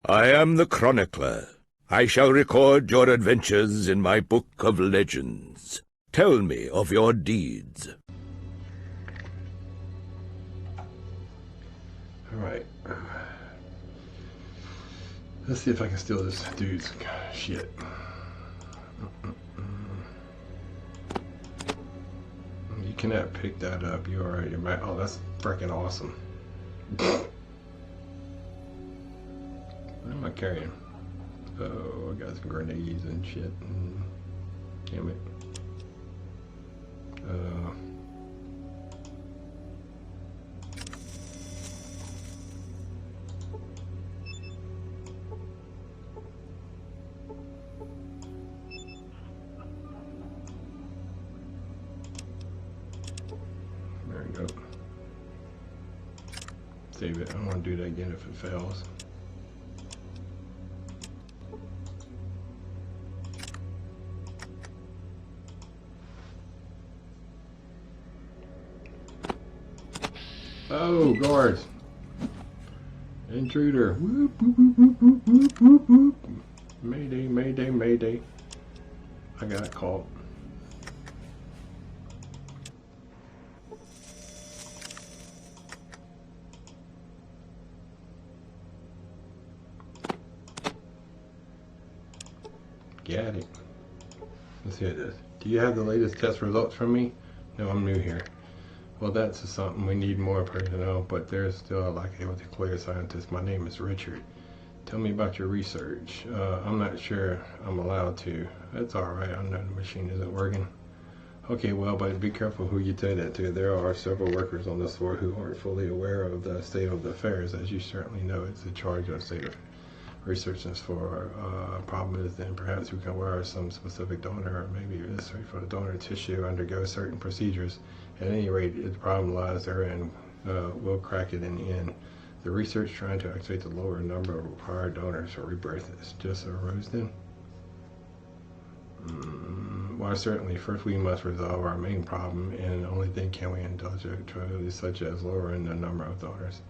I am the chronicler. I shall record your adventures in my book of legends. Tell me of your deeds. Alright. Let's see if I can steal this dude's shit. You cannot pick that up. You already might. Oh, that's freaking awesome. What am I carrying? Oh, I got some grenades and shit. Damn it. There we go. Save it. I don't want to do that again if it fails. Oh, guards! Intruder! Whoop, whoop, whoop, whoop, whoop, whoop, whoop, whoop. Mayday, mayday, mayday. I got caught. Got it. Let's hear this. Do you have the latest test results from me? No, I'm new here. Well, that's something. We need more personnel, but there's still a lack of a clear scientist. My name is Richard. Tell me about your research. I'm not sure I'm allowed to. That's alright. I know the machine isn't working. Okay, well, but be careful who you tell that to. There are several workers on this floor who aren't fully aware of the state of the affairs. As you certainly know, it's in charge of state of research. And for problem is then perhaps we can wear some specific donor, or maybe necessary for the donor tissue undergo certain procedures. At any rate, the problem lies there, and we'll crack it in the end. The research trying to activate the lower number of required donors for rebirth is just arose then. Why, certainly. First, we must resolve our main problem, and only then can we indulge activities such as lowering the number of donors.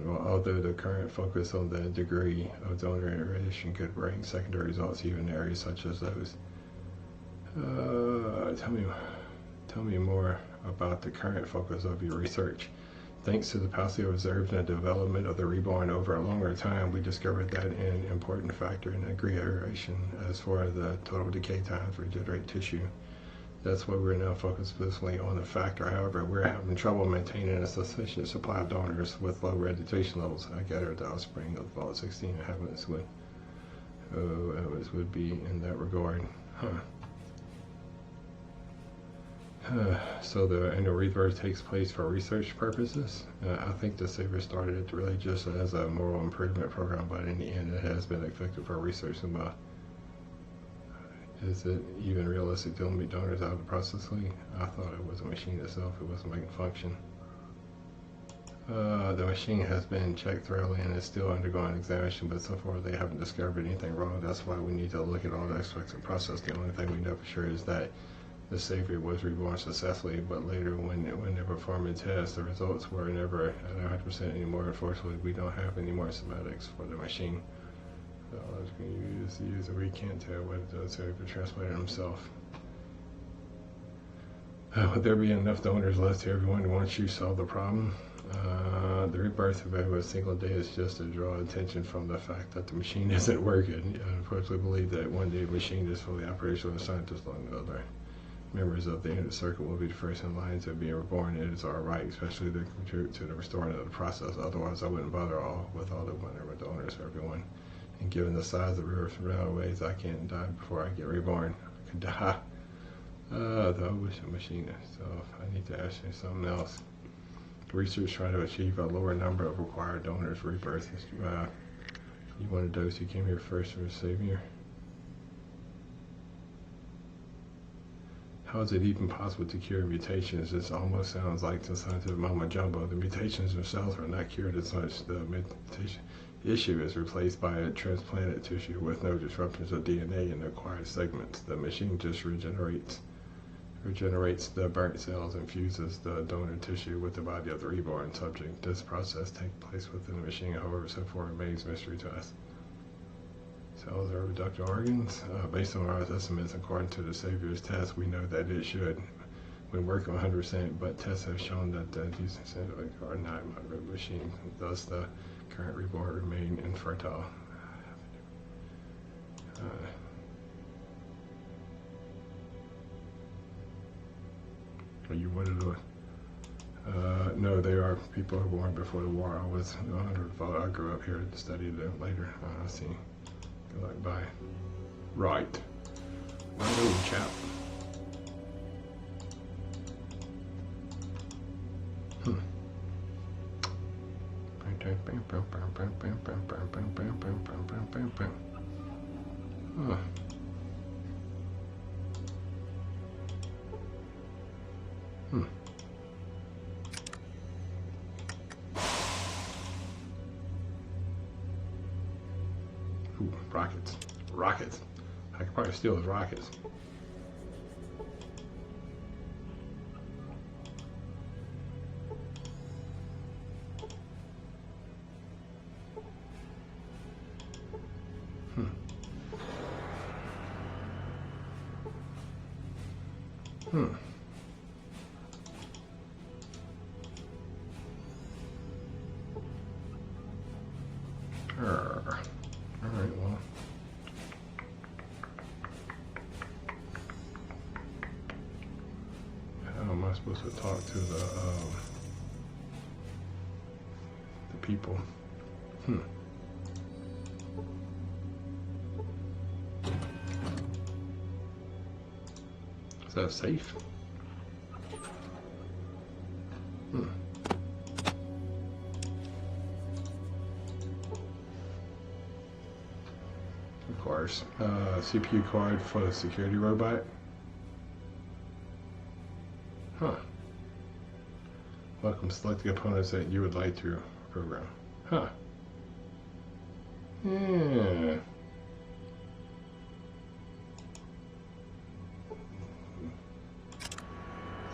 Although the current focus on the degree of donor irradiation could bring secondary results even in areas such as those. Tell me more about the current focus of your research. Thanks to the policy observed in the development of the reborn over a longer time, we discovered that an important factor in degree irradiation as for the total decay times regenerate tissue. That's why we're now focused specifically on the factor. However, we're having trouble maintaining a sufficient supply of donors with low radiation levels. I gather the offspring of Vault 16 inhabitants would be in that regard. So the annual rebirth takes place for research purposes. I think the Savior started it really just as a moral improvement program, but in the end it has been effective for research. Is it even realistic to meet donors out of the processing? I thought it was a machine itself. It wasn't making function. The machine has been checked thoroughly and is still undergoing examination, but so far they haven't discovered anything wrong. That's why we need to look at all the aspects of the process. The only thing we know for sure is that the Savior was reborn successfully, but later when they performed the test, the results were never at 100% anymore. Unfortunately, we don't have any more schematics for the machine. So I was going to use the user. We can't tell what it does if the translator himself. Would there be enough donors left to everyone once you solve the problem? The rebirth of every single day is just to draw attention from the fact that the machine isn't working. I unfortunately believe that one day the machine is fully operational and scientists along the other. Members of the inner circle will be the first in line to be reborn. It is our right, especially to contribute to the restoring of the process. Otherwise, I wouldn't bother with all the whatever donors for everyone. And given the size of the river railways, I can't die before I get reborn. I could die. The wishing machine. So I need to ask you something else. Research trying to achieve a lower number of required donors for rebirth. You wanted those who came here first for a savior. How is it even possible to cure mutations? This almost sounds like the scientific mumbo jumbo. The mutations themselves are not cured as such. The mutation issue is replaced by a transplanted tissue with no disruptions of DNA in the acquired segments. The machine just regenerates regenerates the burnt cells and fuses the donor tissue with the body of the reborn subject. This process takes place within the machine, however, so far remains mystery to us. Cells are reductive organs. Based on our estimates, according to the Savior's test, we know that it should when working 100%, but tests have shown that these are not my machine. Thus, the current reborn remain infertile. Are you one of those? No, they are people who were born before the war. I was 100. I grew up here to study them later. I see. Good luck. Bye. Right. Hello, chap. Huh. Ooh, rockets. Rockets. I could probably steal his rockets. Alright, well. How am I supposed to talk to the people? Is that safe? Of course. CPU card for the security robot. Huh. Welcome. Select the components that you would like to program. Huh. Yeah.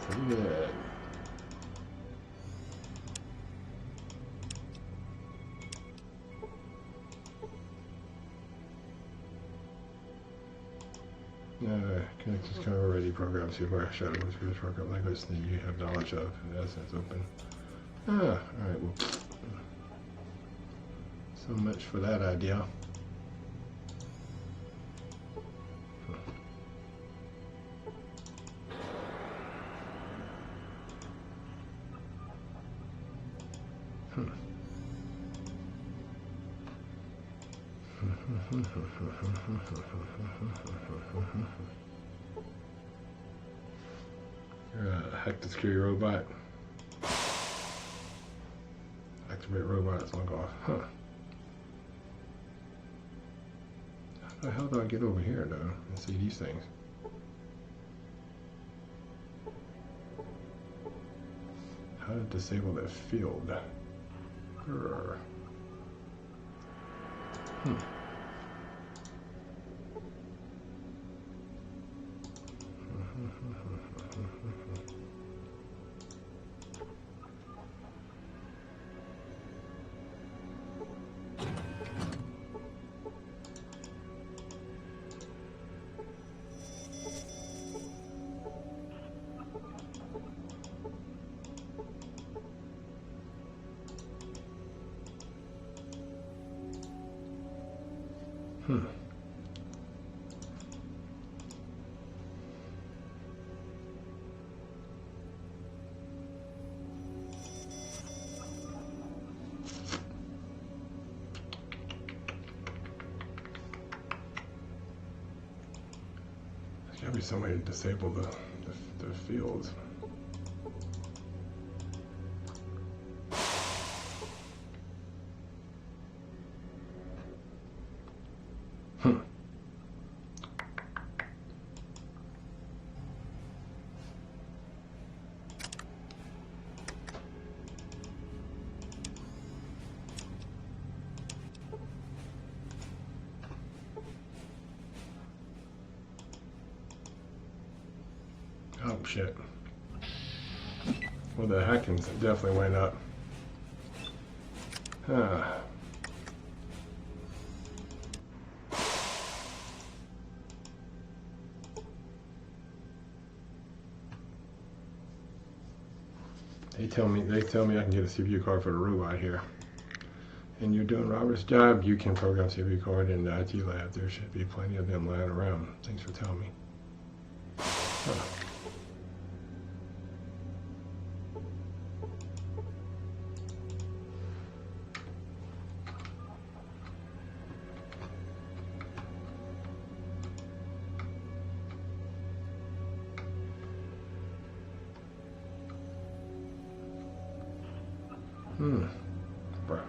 So good. Connect this camera ready program to where shadow computer program language that you have knowledge of. Yes, it's open. Alright, well. So much for that idea. Hack the security robot. Activate robots, log off. Huh. How the hell do I get over here though and see these things? How to disable that field? Grr. There's gotta be some way to disable the fields. Oh shit. Well, the hacking definitely went up. They tell me I can get a CPU card for the robot here. And you're doing Robert's job, you can program CPU card in the IT lab. There should be plenty of them lying around. Thanks for telling me. Huh. Right.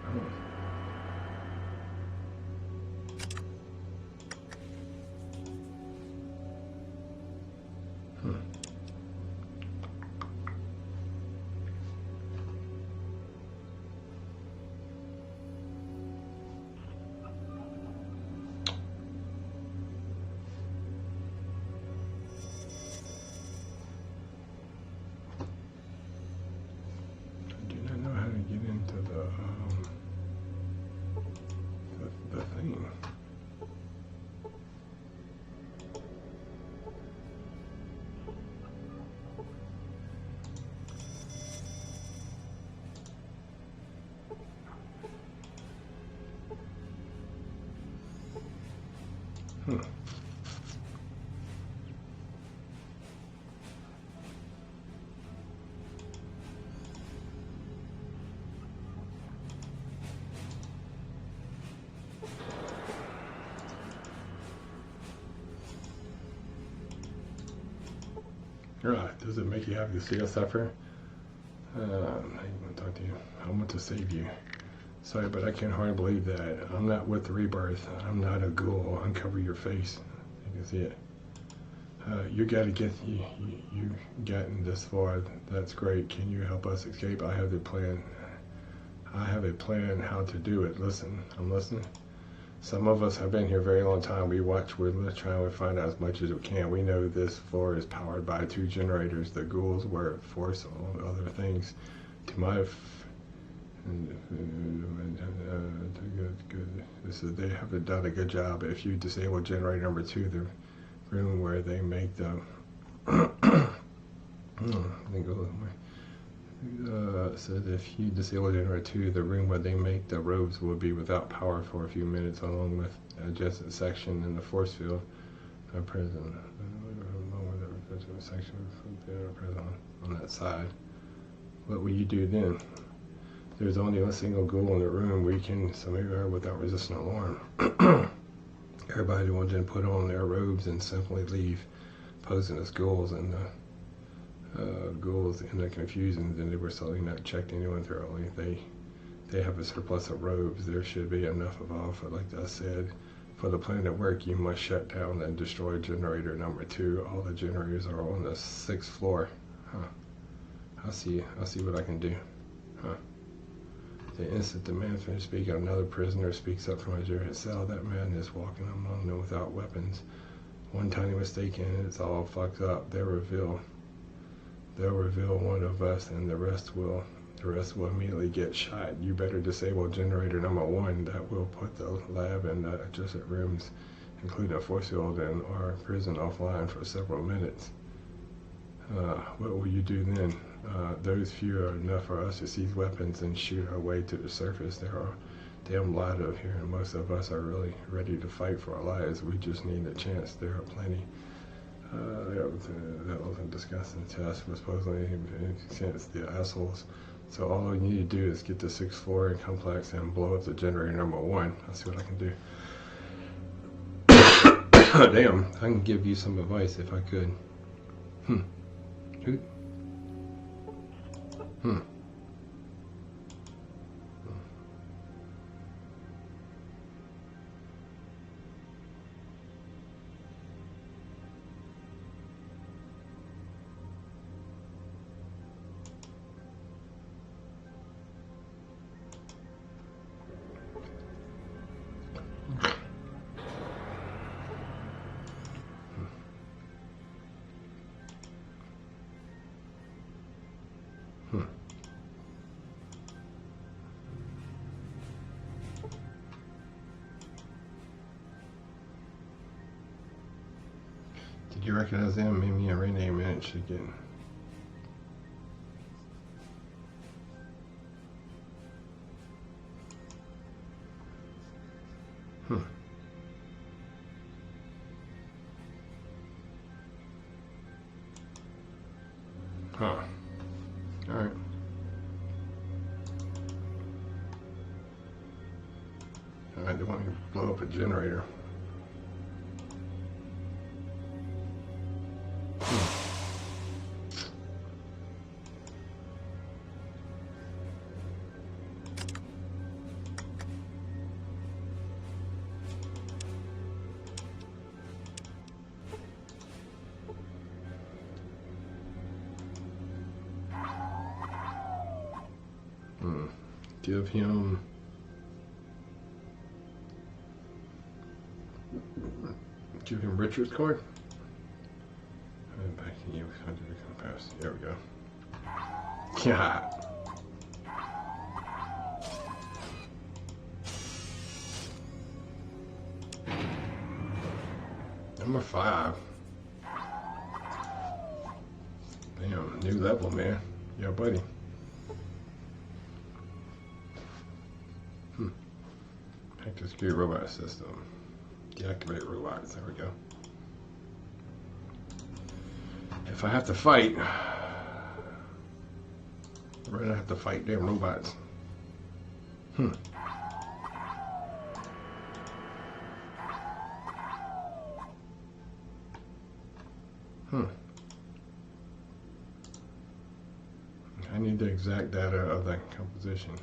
I do not know how to get into the thing. Right. Does it make you happy to see us suffer? I want to talk to you. I want to save you. Sorry, but I can hardly believe that. I'm not with the Rebirth. I'm not a ghoul. Uncover your face. You can see it. You gotten this far. That's great. Can you help us escape? I have the plan. I have a plan how to do it. Listen. I'm listening. Some of us have been here a very long time. We're trying to find out as much as we can. We know this floor is powered by 2 generators. The ghouls were forced on other things. To my they have done a good job. If you disable generator number 2, the room where they make the said if you disable generator 2, the room where they make the robes will be without power for a few minutes, along with adjacent section in the force field prison. Along with the section on that side. What will you do then? There's only a single ghoul in the room. We can summon her without resisting alarm. Everybody will then put on their robes and simply leave, posing as ghouls, and the ghouls in the confusion. Then they were certainly not checked anyone thoroughly. They have a surplus of robes. There should be enough of all. For, like I said, for the plan to work, you must shut down and destroy generator number 2. All the generators are on the 6th floor. Huh. I'll see what I can do. Huh. The instant the man finished speaking, another prisoner speaks up from his cell. That man is walking among them without weapons. One tiny mistake and it's all fucked up. They'll reveal one of us, and the rest will immediately get shot. You better disable generator number 1. That will put the lab and the adjacent rooms, including a force field and our prison, offline for several minutes. What will you do then? Those few are enough for us to seize weapons and shoot our way to the surface. There are damn lot of here, and most of us are really ready to fight for our lives. We just need a chance. There are plenty. That was a disgusting test for supposedly against the assholes. So all we need to do is get the 6th floor and complex and blow up the generator number 1. I'll see what I can do. Damn, I can give you some advice if I could. You recognize them? Maybe a rename it again. Huh. Alright. Alright, they want me to blow up a generator. Give him Richard's card. Back to you. How did we come past? There we go. Yeah. Number 5. Damn, new level, man. Yeah, buddy. Active security robot system. Deactivate robots. There we go. If I have to fight, I'd rather have to fight damn robots. I need the exact data of that composition.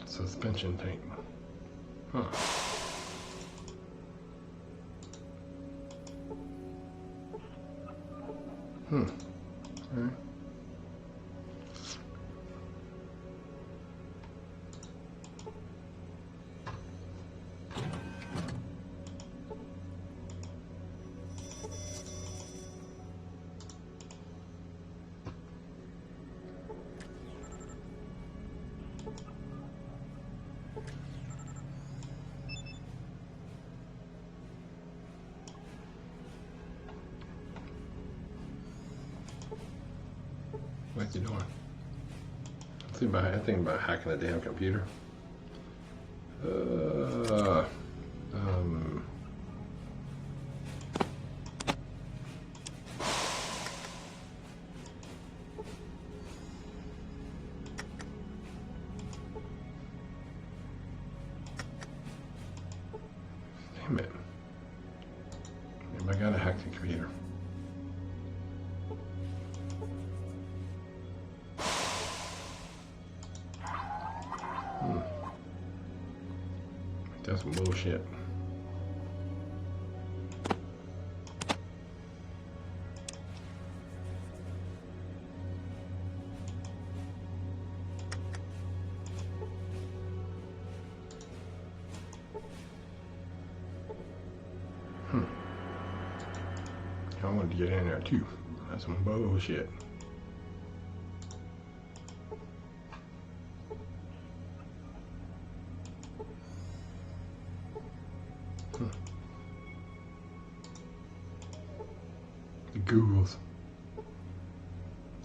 Suspension tank. Huh. Okay. What's he doing? I think about hacking a damn computer. Damn it. I gotta hack the computer. That's some bullshit. I wanted to get in there too. That's some bullshit. The Googles.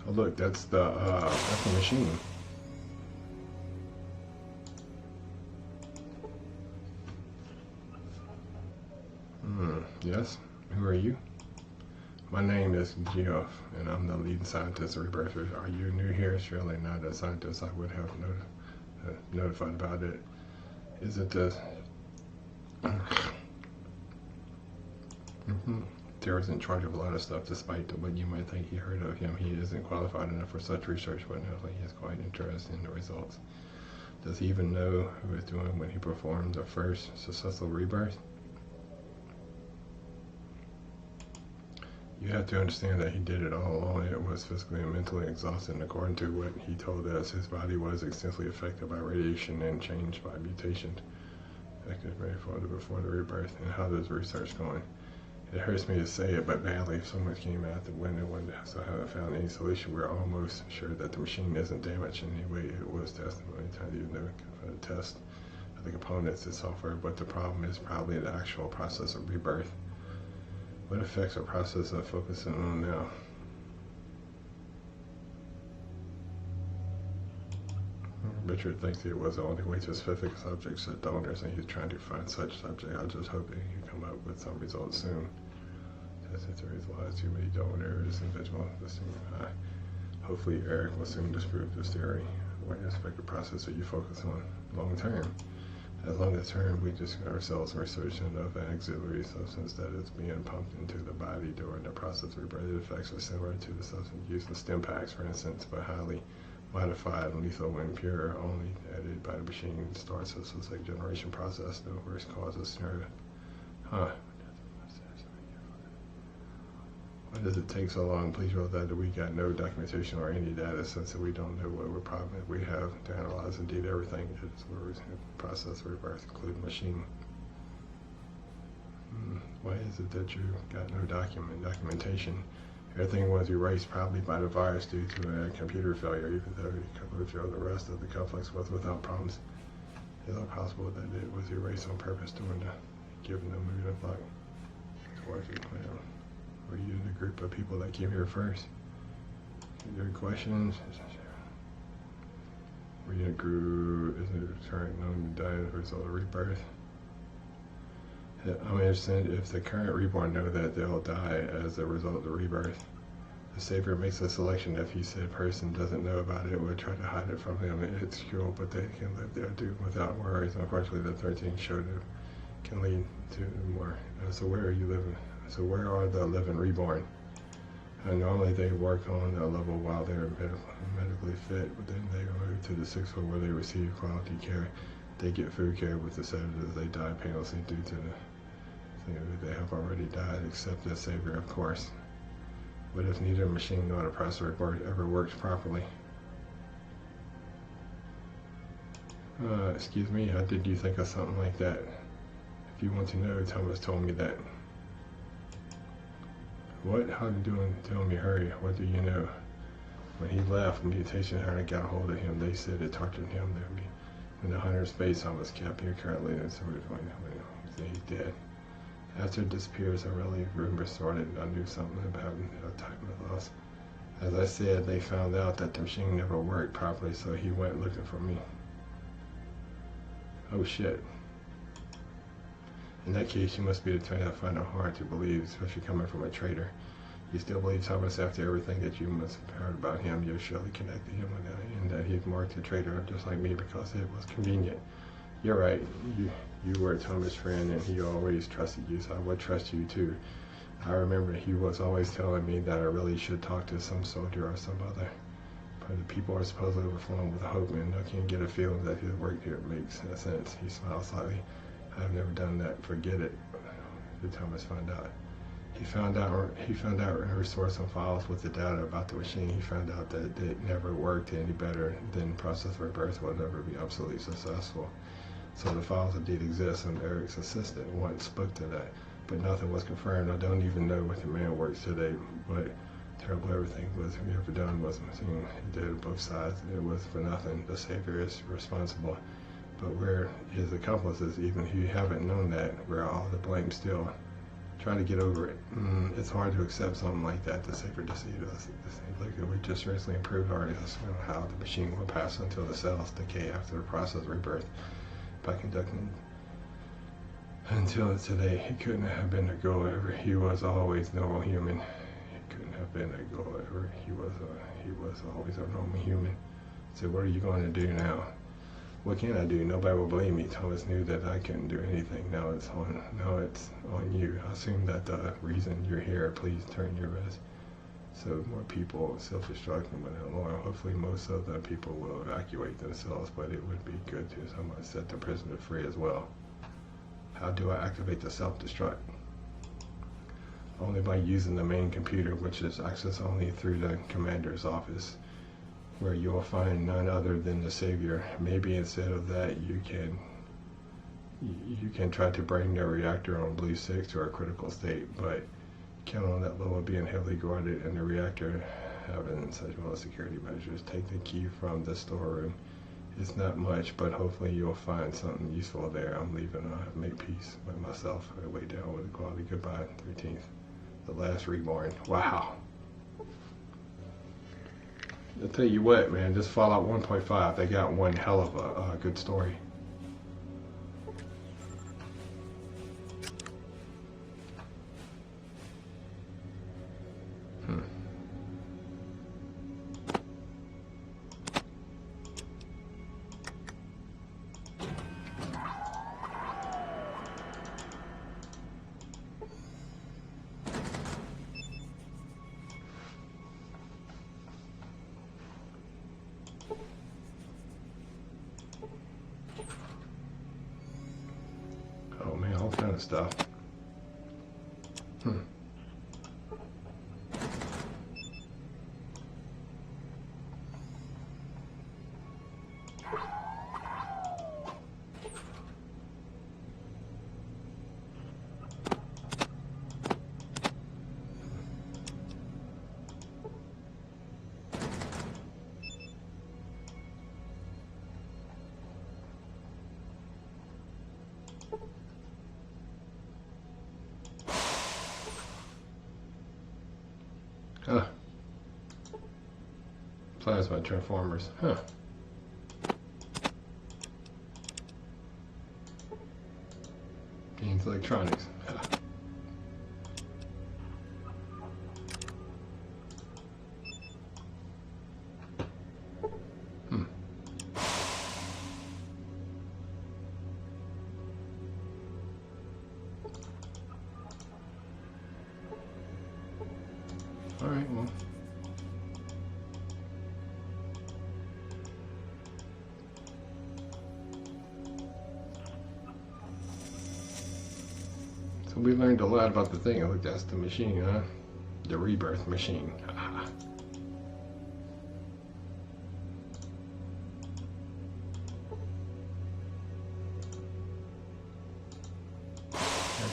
So look, that's the machine. Yes. Who are you? My name is Geoff, and I'm the lead scientist of Rebirth. Are you new here? Surely not a scientist. I would have notified about it. Is it the Daryl's in charge of a lot of stuff, despite what you might think he heard of him. He isn't qualified enough for such research, but now he is quite interested in the results. Does he even know who he was doing when he performed the first successful rebirth? You have to understand that he did it all alone. It was physically and mentally exhausting. According to what he told us, his body was extensively affected by radiation and changed by mutation. Before the rebirth. And how does research going? It hurts me to say it, but badly. If so much came out the window and so haven't found any solution. We're almost sure that the machine isn't damaged in any way. It was tested many times, even though for the test of the components and software. But the problem is probably the actual process of rebirth. What affects our process of focusing on now? Richard thinks it was the only way to specific subjects to donors, and he's trying to find such subject. I just hope that he come up with some results soon. Testing theories lies too many donors, individual listening high. Hopefully Eric will soon disprove this theory. What aspect of the process are you focused on long term? As long as term, we just ourselves researching of an auxiliary substance that is being pumped into the body during the process of rebirth. The effects are similar to the substance used in stim packs, for instance, but highly modified and lethal when pure, only added by the machine. Starts a specific generation process. No worst causes scenario. Huh. Why does it take so long? Please note that we got no documentation or any data since we don't know what problem we have to analyze. Indeed, everything is process rebirth, including machine. Why is it that you got no documentation? Everything was erased probably by the virus due to a computer failure, even though the rest of the complex was without problems. Is it possible that it was erased on purpose during the given the mood of luck? Were you in the group of people that came here first? Any other questions? Were you in a group? Is it current known to die as a result of rebirth? I'm interested if the current reborn know that they'll die as a result of the rebirth. The Savior makes a selection. If he said a person doesn't know about it, would try to hide it from them. It's cruel, but they can live there too without worries. Unfortunately, the 13 showed it can lead to more. So where are you living? So where are the living reborn? Normally they work on a level while they're medically fit, but then they move to the 6th floor where they receive quality care. They get food care with the sedatives. They die painlessly due to the thing that they have already died, except the Savior, of course. What if neither machine nor the processor ever works properly? Excuse me, how did you think of something like that? If you want to know, Thomas told me that. What? How did you tell me? Hurry. What do you know? When he left, mutation had got a hold of him. They said it tortured him. When the hunter's space was kept here currently, and so he's dead. After it disappears, a really rumor started. I knew something about a type of loss. As I said, they found out that the machine never worked properly, so he went looking for me. Oh shit. In that case, you must be the type I find it hard to believe, especially coming from a traitor. You still believe Thomas after everything that you must have heard about him. You surely connected him with that, and that he's marked a traitor just like me because it was convenient. You're right. You were Thomas' friend, and he always trusted you, so I would trust you too. I remember he was always telling me that I really should talk to some soldier or some other. But the people are supposedly overflowing with hope, and I can't get a feeling that his work here makes sense. He smiled slightly. I've never done that. Forget it. Did Thomas find out? He found out and restored some files with the data about the machine. He found out that it never worked any better than process rebirth will never be absolutely successful. So the files indeed exist, and Eric's assistant once spoke to that, but nothing was confirmed. I don't even know what the man works today, but terrible everything was he ever done was machine. He did both sides. It was for nothing. The Savior is responsible. But we're his accomplices, even if you haven't known that, we're all to blame still. Try to get over it. It's hard to accept something like that. The Savior deceived us. Look, we just recently improved our how the machine will pass until the cells decay after the process of rebirth by conducting. Until today, he couldn't have been a goal ever. He was always normal human. He couldn't have been a goal ever. He was always a normal human. So what are you going to do now? What can I do? Nobody will blame me. Thomas knew that I couldn't do anything. Now it's on you. I assume that the reason you're here, please turn your rest. So more people self-destructing without alarm. Hopefully most of the people will evacuate themselves, but it would be good to someone set the prisoner free as well. How do I activate the self-destruct? Only by using the main computer, which is accessed only through the commander's office, where you will find none other than the Savior. Maybe instead of that, you can try to bring the reactor on Blue 6 to a critical state, but count on that level being heavily guarded and the reactor having such well security measures. Take the key from the storeroom. It's not much, but hopefully you'll find something useful there. I'm leaving. I'll make peace with myself. I way down with equality. Goodbye, 13th. The last reborn. Wow. I'll tell you what, man, this Fallout 1.5, they got one hell of a good story. Oh man, all kind of stuff. Huh. Plasma transformers. Huh. Games electronics. Huh. All right, well. So we learned a lot about the thing. Look, that's the machine, huh? The Rebirth Machine. That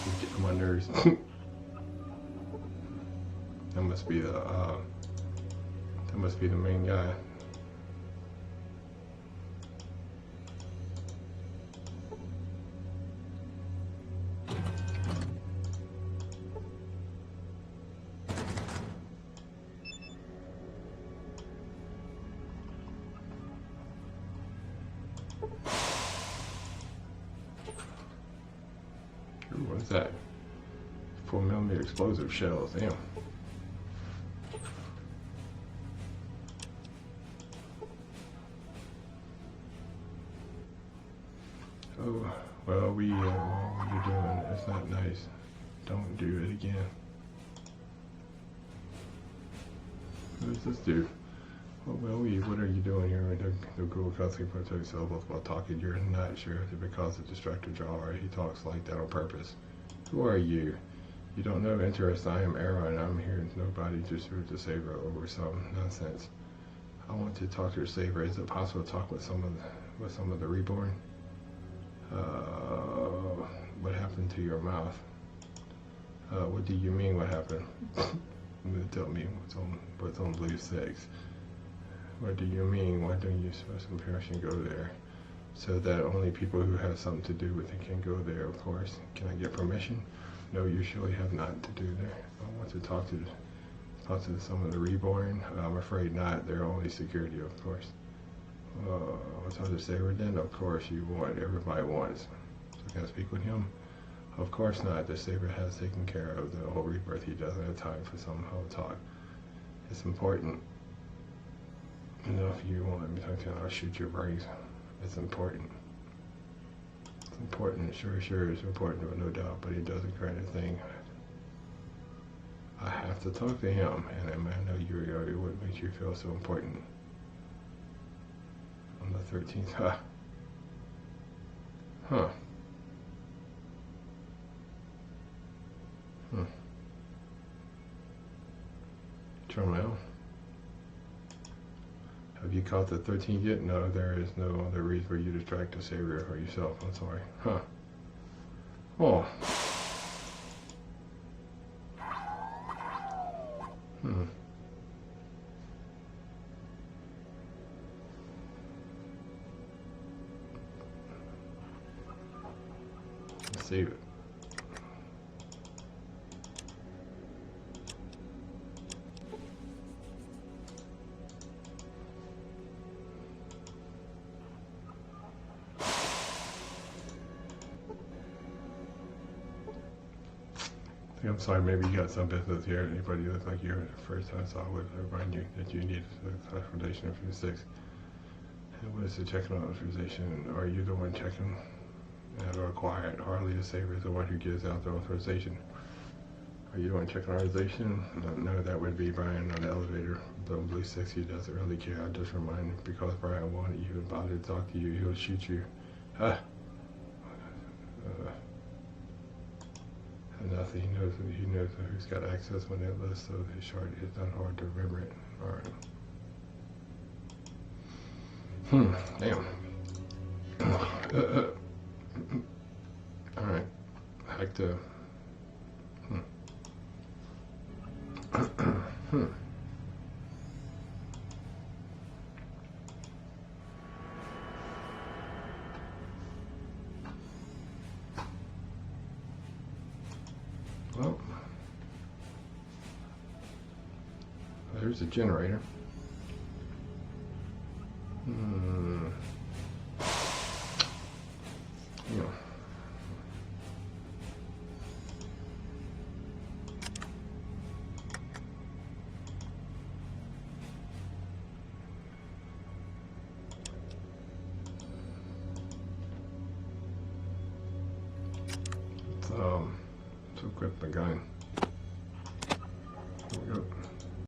could get on my nerves. That must be the main guy. Ooh, what is that? 4mm explosive shells. Damn. Oh, well, what are you doing? That's not nice. Don't do it again. What does this do? Well, what are you doing here? The Google constantly protects yourself while talking. You're not sure if because the distracted you are. He talks like that on purpose. Who are you? You don't know interest. I am Era, and I'm here. Nobody just here to save her over some nonsense. I want to talk to your savior. Is it possible to talk with some of the reborn? What happened to your mouth? What do you mean? What happened? Tell me what's on Blue 6. What do you mean? Why don't you special permission go there? So that only people who have something to do with it can go there, of course. Can I get permission? No, you surely have not to do there. I want to talk to some of the reborn. I'm afraid not. They're only security, of course. What's other savior then? Of course you want. Everybody wants. So can I speak with him? Of course not. The savior has taken care of the whole rebirth. He doesn't have time for some whole talk. It's important. You know, if you want me to talk to him, I'll shoot your brains. It's important. It's important. Sure, it's important, but no doubt. But he doesn't grant a thing. I have to talk to him, and I know what makes you feel so important. On the 13th, huh? Terminal. Have you caught the 13th yet? No, there is no other reason for you to distract the Savior or yourself. I'm sorry. Huh. Oh. Let's save it. I'm sorry, maybe you got some business here. Anybody looks like you're the first time, so I would remind you that you need a authorization for 6. And what is the checking authorization? Are you the one checking that are required? Hardly the Savior is the one who gives out the authorization. Are you the one checking authorization? No, that would be Brian on the elevator. Don't believe 6, he doesn't really care. I just remind him because Brian wanted you and bothered to talk to you, he'll shoot you. Nothing. He knows who's got access on that list, so it's not hard to remember it. All right. Damn. All right. Back to. Well, there's a generator. Yeah. So equip my gun.